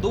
2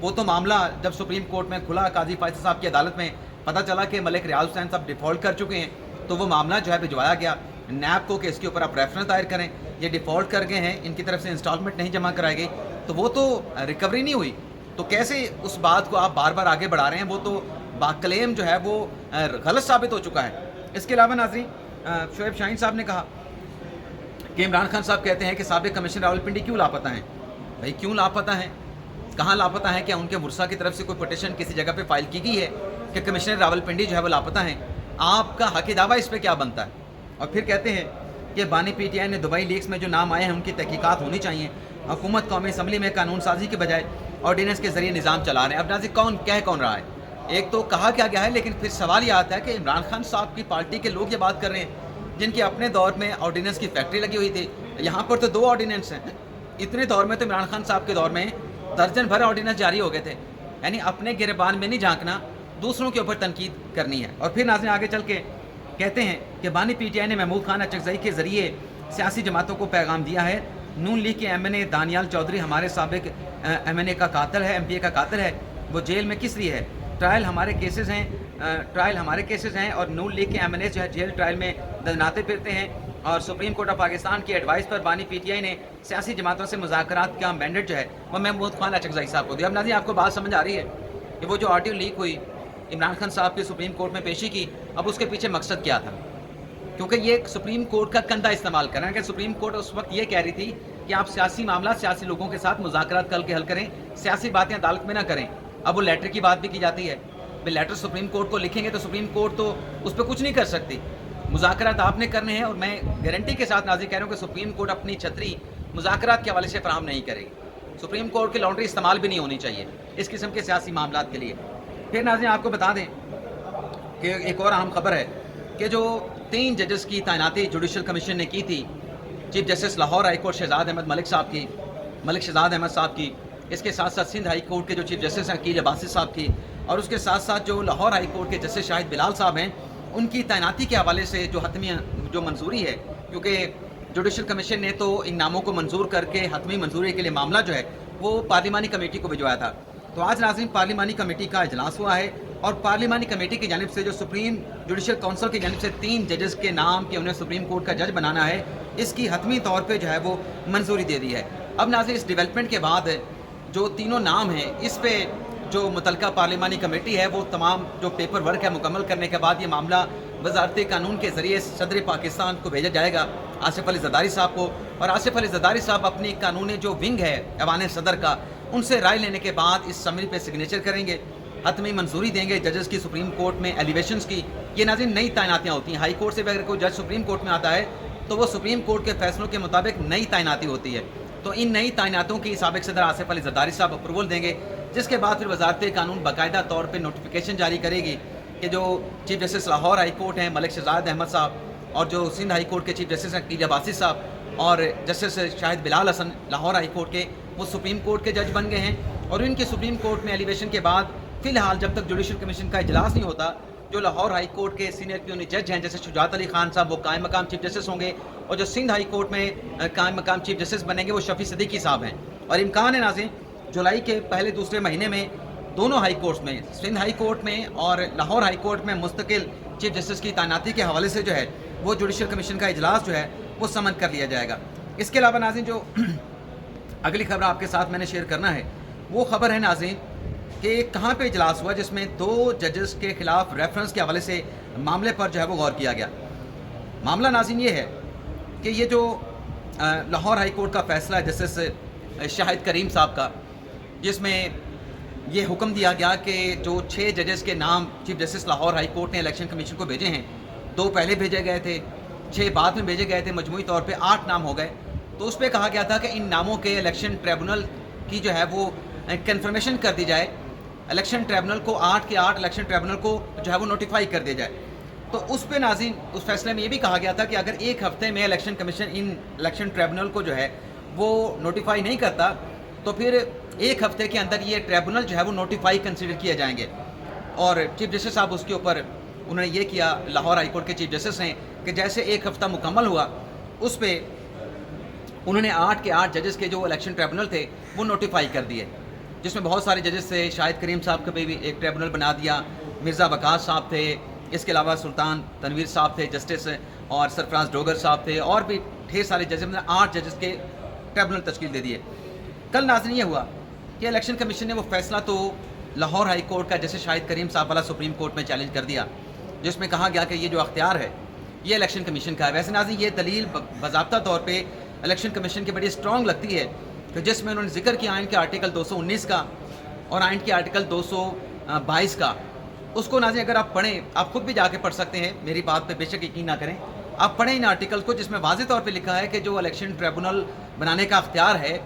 وہ تو معاملہ جب سپریم کورٹ میں کھلا قاضی فائز صاحب کی عدالت میں پتہ چلا کہ ملک ریاض حسین صاحب ڈیفالٹ کر چکے ہیں، تو وہ معاملہ جو ہے بھجوایا گیا نیب کو کہ اس کے اوپر آپ ریفرنس دائر کریں، یہ ڈیفالٹ کر گئے ہیں، ان کی طرف سے انسٹالمنٹ نہیں جمع کرائی گئی، تو وہ تو ریکوری نہیں ہوئی، تو کیسے اس بات کو آپ بار بار آگے بڑھا رہے ہیں؟ وہ تو کلیم جو ہے وہ غلط ثابت ہو چکا ہے۔ اس کے علاوہ ناظرین شعیب شاہین صاحب نے کہا کہ عمران خان صاحب کہتے ہیں کہ سابق کمشنر راولپنڈی کیوں لاپتہ ہیں؟ بھائی کیوں لاپتہ ہیں؟ کہاں لاپتہ ہیں؟ کیا ان کے مرسا کی طرف سے کوئی پٹیشن کسی جگہ پہ فائل کی گئی ہے کہ کمشنر راولپنڈی جو ہے وہ لاپتہ ہیں؟ آپ کا حق دعویٰ اس پہ کیا بنتا ہے؟ اور پھر کہتے ہیں کہ بانی پی ٹی آئی نے دبئی لیکس میں جو نام آئے ہیں ان کی تحقیقات ہونی چاہیے، حکومت قومی اسمبلی میں قانون سازی کے بجائے آرڈیننس کے ذریعے نظام چلا رہے ہیں۔ اب ناظرین کون کہہ رہا ہے؟ ایک تو کہا کیا گیا ہے، لیکن پھر سوال یہ آتا ہے کہ عمران خان صاحب کی پارٹی کے لوگ یہ بات کر رہے ہیں جن کے اپنے دور میں آرڈیننس کی فیکٹری لگی ہوئی تھی، یہاں پر تو 2 آرڈیننس ہیں، اتنے دور میں تو عمران خان صاحب کے دور میں درجن بھر آرڈیننس جاری ہو گئے تھے، یعنی اپنے گریبان میں نہیں جھانکنا، دوسروں کے اوپر تنقید کرنی ہے۔ اور پھر ناظرین آگے چل کے کہتے ہیں کہ بانی پی ٹی آئی نے محمود خان اچکزئی کے ذریعے سیاسی جماعتوں کو پیغام دیا ہے، نون لیگ کے ایم این اے دانیال چودھری ہمارے سابق ایم این اے کا قاتل ہے، ایم پی اے کا قاتل ہے، وہ جیل میں کس لیے ہے؟ ٹرائل ہمارے کیسز ہیں اور نون لیگ کے ایم این اے جو ہے جیل ٹرائل میں دندناتے پھرتے ہیں، اور سپریم کورٹ آف پاکستان کی ایڈوائس پر بانی پی ٹی آئی نے سیاسی جماعتوں سے مذاکرات کا مینڈیٹ جو ہے وہ محمود خان اچکزئی صاحب کو دیا۔ اب ناظرین آپ کو بات سمجھ آ رہی ہے کہ وہ جو آڈیو لیک ہوئی عمران خان صاحب کی سپریم کورٹ میں پیشی کی، اب اس کے پیچھے مقصد کیا تھا؟ کیونکہ یہ سپریم کورٹ کا کندھا استعمال کر رہے ہیں کہ سپریم کورٹ اس وقت یہ کہہ رہی تھی کہ آپ سیاسی معاملات سیاسی لوگوں کے ساتھ مذاکرات کر کے حل کریں، سیاسی باتیں عدالت میں نہ کریں۔ اب وہ لیٹر کی بات بھی کی جاتی ہے، بھائی لیٹر سپریم کورٹ کو لکھیں گے تو سپریم کورٹ تو اس پہ کچھ نہیں کر سکتی، مذاکرات آپ نے کرنے ہیں، اور میں گارنٹی کے ساتھ ناظرین کہہ رہا ہوں کہ سپریم کورٹ اپنی چھتری مذاکرات کے حوالے سے فراہم نہیں کرے گی، سپریم کورٹ کی لاٹری استعمال بھی نہیں ہونی چاہیے اس قسم کے سیاسی معاملات کے لیے۔ پھر ناظرین آپ کو بتا دیں کہ ایک اور اہم خبر ہے کہ جو 3 ججز کی تعیناتی جوڈیشل کمیشن نے کی تھی، chief justice Lahore high court Shahzad Ahmad Malik Shahzad Ahmad صاحب کی، اس کے ساتھ ساتھ سندھ ہائی کورٹ کے جو چیف جسٹس ہیں عقیل عباسی صاحب کی، اور اس کے ساتھ ساتھ جو لاہور ہائی کورٹ کے جسٹس شاہد بلال صاحب ہیں ان کی تعیناتی کے حوالے سے جو حتمی جو منظوری ہے، کیونکہ جوڈیشل کمیشن نے تو ان ناموں کو منظور کر کے حتمی منظوری کے لیے معاملہ جو ہے وہ پارلیمانی کمیٹی کو بھجوایا تھا، تو آج ناظرین پارلیمانی کمیٹی کا اجلاس ہوا ہے، اور پارلیمانی کمیٹی کی جانب سے جو سپریم جوڈیشل کونسل کی جانب سے 3 ججز کے نام کہ انہیں سپریم کورٹ کا جج بنانا ہے، اس کی حتمی طور پہ جو ہے وہ منظوری دے دی ہے۔ اب ناظرین اس ڈیولپمنٹ کے بعد جو تینوں نام ہیں اس پہ جو متعلقہ پارلیمانی کمیٹی ہے وہ تمام جو پیپر ورک ہے مکمل کرنے کے بعد یہ معاملہ وزارت قانون کے ذریعے صدر پاکستان کو بھیجا جائے گا، آصف علی زرداری صاحب کو، اور آصف علی زرداری صاحب اپنی قانونی جو ونگ ہے ایوان صدر کا ان سے رائے لینے کے بعد اس سمری پہ سگنیچر کریں گے، حتمی منظوری دیں گے ججز کی سپریم کورٹ میں ایلیویشنز کی۔ یہ ناظرین نئی تعیناتیاں ہوتی ہیں، ہائی کورٹ سے بھی اگر کوئی جج سپریم کورٹ میں آتا ہے تو وہ سپریم کورٹ کے فیصلوں کے مطابق نئی تعیناتی ہوتی ہے، تو ان نئی تعیناتوں کی سابق صدر آصف علی زرداری صاحب اپروول دیں گے، جس کے بعد پھر وزارت قانون باقاعدہ طور پہ نوٹیفیکیشن جاری کرے گی کہ جو chief justice Lahore high court ہیں ملک شہزاد احمد صاحب، اور جو سندھ ہائی کورٹ کے چیف جسٹس ہیں عقیل عباسی صاحب، اور جسٹس شاہد بلال حسن لاہور ہائی کورٹ کے، وہ سپریم کورٹ کے جج بن گئے ہیں، اور ان کے سپریم کورٹ میں ایلیویشن کے بعد فی الحال جب تک جوڈیشل کمیشن کا اجلاس نہیں ہوتا، جو لاہور ہائی کورٹ کے سینئر پیونی جج ہیں جیسے شجاعت علی خان صاحب وہ قائم مقام چیف جسٹس ہوں گے، اور جو سندھ ہائی کورٹ میں قائم مقام چیف جسٹس بنیں گے وہ شفیع صدیقی صاحب ہیں، اور امکان ہے ناظرین جولائی کے پہلے دوسرے مہینے میں دونوں ہائی کورٹس میں سندھ ہائی کورٹ میں اور لاہور ہائی کورٹ میں مستقل چیف جسٹس کی تعیناتی کے حوالے سے جو ہے وہ جوڈیشل کمیشن کا اجلاس جو ہے وہ سمن کر لیا جائے گا۔ اس کے علاوہ ناظرین جو اگلی خبر آپ کے ساتھ میں نے شیئر کرنا ہے وہ خبر ہے ناظرین کہ کہاں پہ اجلاس ہوا جس میں 2 ججز کے خلاف ریفرنس کے حوالے سے معاملے پر جو ہے وہ غور کیا گیا۔ معاملہ ناظرین یہ ہے کہ یہ جو لاہور ہائی کورٹ کا فیصلہ ہے جسٹس شاہد کریم صاحب کا، جس میں یہ حکم دیا گیا کہ جو 6 ججز کے نام chief justice Lahore high court نے الیکشن کمیشن کو بھیجے ہیں، 2 پہلے بھیجے گئے تھے، 6 بعد میں بھیجے گئے تھے، مجموعی طور پہ 8 نام ہو گئے، تو اس پہ کہا گیا تھا کہ ان ناموں کے الیکشن ٹریبونل کی جو ہے وہ کنفرمیشن کر دی جائے، الیکشن ٹریبونل کو 8 کے 8 الیکشن ٹریبونل کو جو ہے وہ نوٹیفائی کر دیا جائے۔ تو اس پہ ناظرین اس فیصلے میں یہ بھی کہا گیا تھا کہ اگر 1 ہفتے میں الیکشن کمیشن ان الیکشن ٹریبونل کو جو ہے وہ نوٹیفائی نہیں کرتا تو پھر 1 ہفتے کے اندر یہ ٹریبونل جو ہے وہ نوٹیفائی کنسیڈر کیے جائیں گے، اور چیف جسٹس صاحب اس کے اوپر انہوں نے یہ کیا، لاہور ہائی کورٹ کے چیف جسٹس ہیں کہ جیسے 1 ہفتہ مکمل ہوا اس پہ انہوں نے 8 کے 8 ججز کے جو الیکشن ٹریبونل تھے وہ نوٹیفائی کر دیے۔ جس میں بہت سارے ججز تھے. شاہد کریم صاحب کا بھی ایک ٹریبونل بنا دیا, مرزا وقاص صاحب تھے, اس کے علاوہ سلطان تنویر صاحب تھے جسٹس, اور سرفراز ڈوگر صاحب تھے, اور بھی ڈھیر سارے ججز, 8 ججز کے ٹریبونل تشکیل دے دیے. کل ناظرین یہ ہوا کہ الیکشن کمیشن نے وہ فیصلہ تو لاہور ہائی کورٹ کا جیسے شاہد کریم صاحب والا سپریم کورٹ میں چیلنج کر دیا, جس میں کہا گیا کہ یہ جو اختیار ہے یہ الیکشن کمیشن کا ہے. ویسے ناظرین یہ دلیل باضابطہ طور پہ الیکشن کمیشن کی بڑی اسٹرانگ لگتی ہے کہ جس میں انہوں نے ذکر کیا آئین کے آرٹیکل 219 کا اور آئین کے آرٹیکل 222 کا. اس کو ناظرین اگر آپ پڑھیں, آپ خود بھی جا کے پڑھ سکتے ہیں, میری بات پہ بے شک یقین نہ کریں, آپ پڑھیں ان آرٹیکل کو, جس میں واضح طور پہ لکھا ہے کہ جو الیکشن ٹریبونل بنانے کا اختیار ہے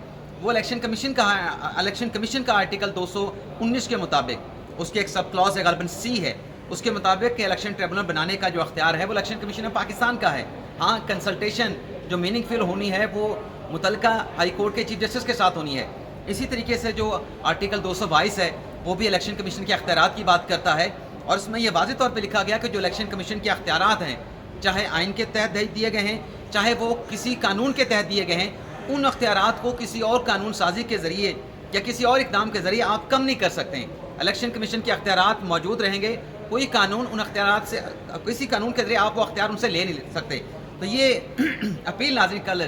وہ الیکشن کمیشن کا ہے. الیکشن کمیشن کا آرٹیکل 219 کے مطابق, اس کے ایک سب کلاس ہے غالباً سی ہے, اس کے مطابق کہ الیکشن ٹریبونل بنانے کا جو اختیار ہے وہ الیکشن کمیشن آف پاکستان کا ہے. ہاں, کنسلٹیشن جو میننگ فل ہونی ہے وہ متعلقہ ہائی کورٹ کے چیف جسٹس کے ساتھ ہونی ہے. اسی طریقے سے جو آرٹیکل 222 ہے وہ بھی الیکشن کمیشن کے اختیارات کی بات کرتا ہے, اور اس میں یہ واضح طور پہ لکھا گیا کہ جو الیکشن کمیشن کے اختیارات ہیں, چاہے آئین کے تحت دیے گئے ہیں, چاہے وہ کسی قانون کے تحت دیے گئے ہیں, ان اختیارات کو کسی اور قانون سازی کے ذریعے یا کسی اور اقدام کے ذریعے آپ کم نہیں کر سکتے ہیں. الیکشن کمیشن کے اختیارات موجود رہیں گے, کوئی قانون ان اختیارات سے, کسی قانون کے ذریعے آپ وہ اختیار ان سے لے نہیں سکتے. تو یہ اپیل ناظرین کل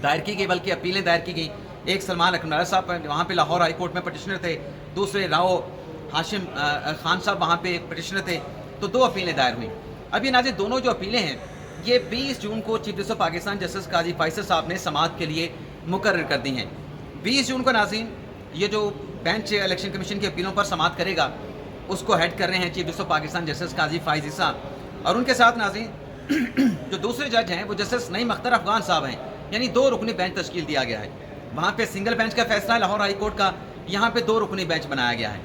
دائر کی گئی, بلکہ اپیلیں دائر کی گئیں. ایک سلمان اکمل صاحب وہاں پہ لاہور ہائی کورٹ میں پٹیشنر تھے, دوسرے راؤ ہاشم خان صاحب وہاں پہ پٹیشنر تھے, تو 2 اپیلیں دائر ہوئیں. اب یہ ناظرین دونوں جو اپیلیں ہیں یہ 20 جون کو chief justice of Pakistan justice قاضی فیصل صاحب نے سماعت کے لیے مقرر کر دی ہیں. 20 جون کو ناظرین یہ جو بینچ الیکشن کمیشن کی اپیلوں پر سماعت کرے گا اس کو ہیڈ کر رہے ہیں chief justice of Pakistan justice قاضی فائز عیسیٰ, اور ان کے ساتھ ناظرین جو دوسرے جج ہیں وہ جسٹس نعیم اختر افغان صاحب ہیں. یعنی 2 رکنی بینچ تشکیل دیا گیا ہے. وہاں پہ سنگل بینچ کا فیصلہ ہے لاہور ہائی کورٹ کا, یہاں پہ 2 رکنی بینچ بنایا گیا ہے.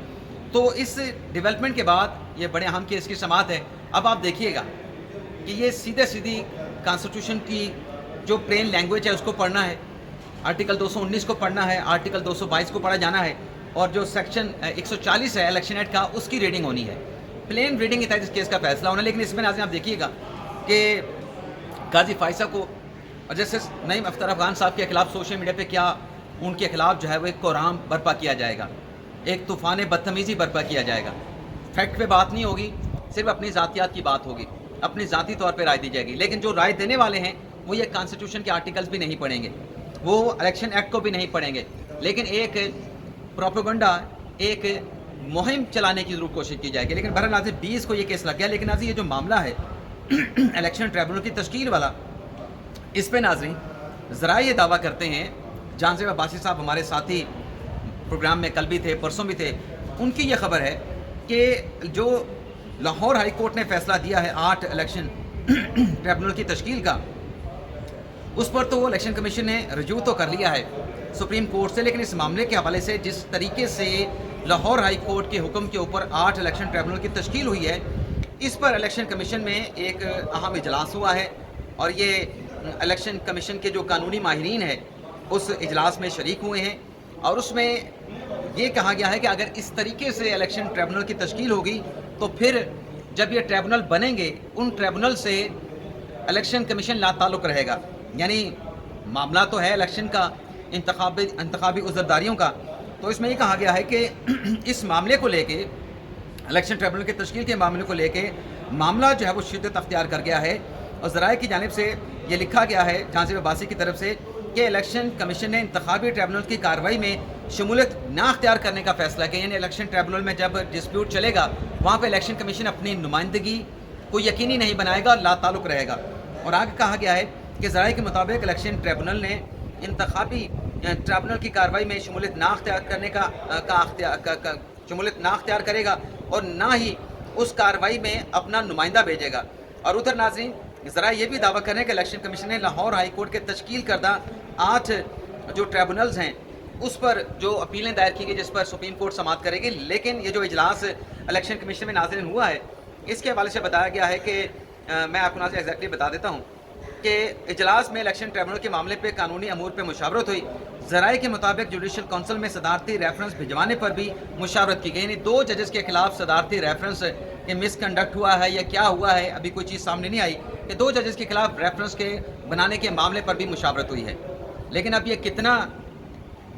تو اس ڈیولپمنٹ کے بعد یہ بڑے اہم کیس کی سماعت ہے. اب آپ دیکھیے گا کہ یہ سیدھی کانسٹیٹیوشن کی جو پلین لینگویج ہے اس کو پڑھنا ہے, آرٹیکل 219 کو پڑھنا ہے, آرٹیکل 222 کو پڑھا جانا ہے, اور جو سیکشن 140 ہے الیکشن ایکٹ کا اس کی ریڈنگ ہونی ہے. پلین ریڈنگ کے تحت اس کیس کا فیصلہ ہونا ہے. لیکن اس میں ناظرین آپ دیکھیے گا کہ قاضی فائزہ کو اور جسٹس نعیم اختر افغان صاحب کے خلاف سوشل میڈیا پہ کیا ان کے خلاف جو ہے وہ ایک قرام برپا کیا جائے گا, ایک طوفان بدتمیزی برپا کیا جائے گا. فیکٹ پہ بات نہیں ہوگی, صرف اپنی ذاتیات کی بات ہوگی, اپنی ذاتی طور پہ رائے دی جائے گی. لیکن جو رائے دینے والے ہیں وہ یہ کانسٹیٹیوشن کے آرٹیکلز بھی نہیں پڑھیں گے, وہ الیکشن ایکٹ کو بھی نہیں پڑھیں گے, لیکن ایک پروپیگنڈا, ایک مہم چلانے کی ضرور کوشش کی جائے گی. لیکن بہرحال ناظرین 20 کو یہ کیس لگ گیا. لیکن ناظرین یہ جو معاملہ ہے الیکشن ٹریبونل کی تشکیل والا, اس پہ ناظرین ذرائع یہ دعویٰ کرتے ہیں, جانزیب عباسی صاحب ہمارے ساتھی پروگرام میں کل بھی تھے, پرسوں بھی تھے, ان کی یہ خبر ہے کہ جو لاہور ہائی کورٹ نے فیصلہ دیا ہے 8 الیکشن ٹریبونل کی تشکیل کا, اس پر تو وہ الیکشن کمیشن نے رجوع تو کر لیا ہے سپریم کورٹ سے, لیکن اس معاملے کے حوالے سے جس طریقے سے لاہور ہائی کورٹ کے حکم کے اوپر 8 الیکشن ٹریبونل کی تشکیل ہوئی ہے, اس پر الیکشن کمیشن میں ایک اہم اجلاس ہوا ہے, اور یہ الیکشن کمیشن کے جو قانونی ماہرین ہیں اس اجلاس میں شریک ہوئے ہیں, اور اس میں یہ کہا گیا ہے کہ اگر اس طریقے سے الیکشن ٹریبونل کی تشکیل ہوگی تو پھر جب یہ ٹریبونل بنیں گے ان ٹریبونل سے الیکشن کمیشن لا تعلق رہے گا. یعنی معاملہ تو ہے الیکشن کا, انتخابی عذرداریوں کا, تو اس میں یہ کہا گیا ہے کہ اس معاملے کو لے کے, الیکشن ٹریبونل کی تشکیل کے معاملے کو لے کے معاملہ جو ہے وہ شدت اختیار کر گیا ہے. اور ذرائع کی جانب سے یہ لکھا گیا ہے جانزیب عباسی کی طرف سے کہ الیکشن کمیشن نے انتخابی ٹریبونل کی کارروائی میں شمولیت نہ اختیار کرنے کا فیصلہ کیا. یعنی الیکشن ٹریبونل میں جب ڈسپیوٹ چلے گا وہاں پہ الیکشن کمیشن اپنی نمائندگی کو یقینی نہیں بنائے گا, لا تعلق رہے گا. اور آگے کہا گیا ہے کہ ذرائع کے مطابق الیکشن ٹریبونل نے انتخابی ٹریبونل کی کارروائی میں شمولیت نہ اختیار کرنے شمولیت نہ اختیار کرے گا, اور نہ ہی اس کارروائی میں اپنا نمائندہ بھیجے گا. اور ادھر ناظرین ذرائع یہ بھی دعویٰ کریں کہ الیکشن کمیشن نے لاہور ہائی کورٹ کے تشکیل کردہ 8 جو ٹریبونلز ہیں اس پر جو اپیلیں دائر کی گئی جس پر سپریم کورٹ سماعت کرے گی. لیکن یہ جو اجلاس الیکشن کمیشن میں ناظرین ہوا ہے اس کے حوالے سے بتایا گیا ہے کہ میں آپ کو ناظرین ایگزیکٹلی بتا دیتا ہوں کہ اجلاس میں الیکشن ٹریبونل کے معاملے پہ قانونی امور پہ مشاورت ہوئی. ذرائع کے مطابق جوڈیشل کونسل میں صدارتی ریفرنس بھجوانے پر بھی مشاورت کی گئی. یعنی 2 ججز کے خلاف صدارتی ریفرنس کہ مس کنڈکٹ ہوا ہے یا کیا ہوا ہے, ابھی کوئی چیز سامنے نہیں آئی, کہ 2 ججز کے خلاف ریفرنس کے بنانے کے معاملے پر بھی مشاورت ہوئی ہے. لیکن اب یہ کتنا